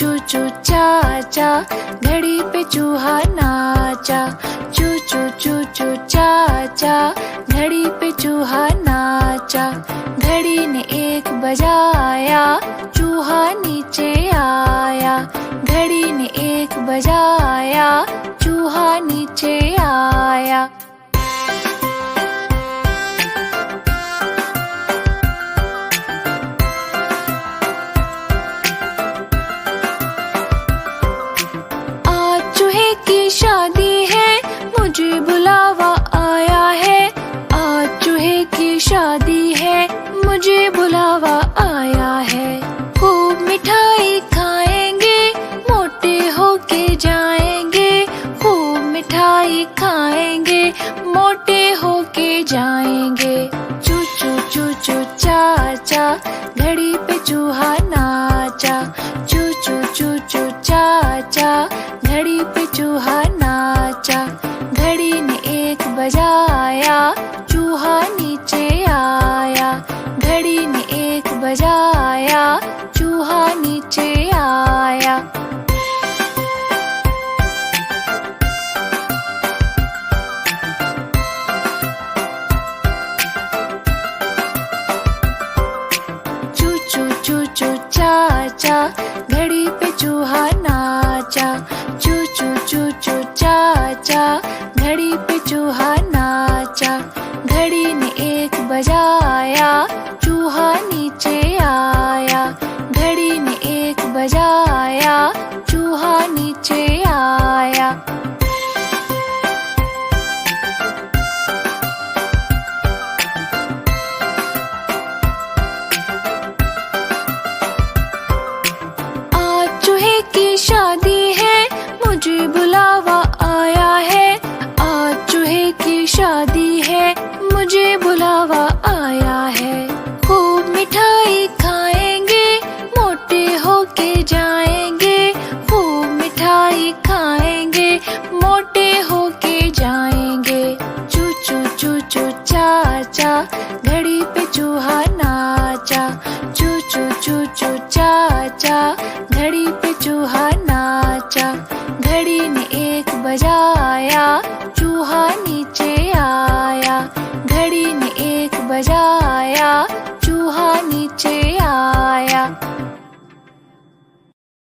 चू चू चाचा, घड़ी पे चूहा नाचा। चू चू चू चू चाचा, घड़ी पे चूहा नाचा। घड़ी ने एक बजाया, चूहा नीचे आया। घड़ी ने एक बजाया, चूहा नीचे आया। आज चूहे की शादी है, मुझे बुलावा आया है। आज चूहे की शादी है, मुझे बुलावा आया है। खूब मिठाई खाएंगे, मोटे होके जाएंगे। खूब मिठाई खाएंगे, मोटे होके जाएंगे। चू चू चू चू चाचा, घड़ी पे चूहा नाचा। चू चू चू चू चाचा, घड़ी पे चूहा नाचा। घड़ी ने एक बजाया, चूहा नीचे आया। घड़ी ने एक बजाया, चूहा नीचे आया। चू चू चू चू चाचा, घड़ी पे चूहा नाचा। चू चू चू चू चाचा, घड़ी पे चूहा नाचा। घड़ी ने एक बजाया, चूहा नीचे आया। घड़ी ने एक बजाया, चूहा नीचे आया। आज चूहे की शादी है, मुझे बुलावा आया है। आज चूहे की शादी है, मुझे बुलावा आया है। खूब मिठाई खाएंगे, मोटे होके जाएंगे। खूब मिठाई खाएंगे, मोटे होके जाएंगे। चू चू चू चू चाचा, घड़ी पे चूहा नाचा। चू चू चू चू चाचा, घड़ी पे चूहा नाचा। घड़ी ने एक बजाया, चूहा नीचे आया। घड़ी ने एक बजाया।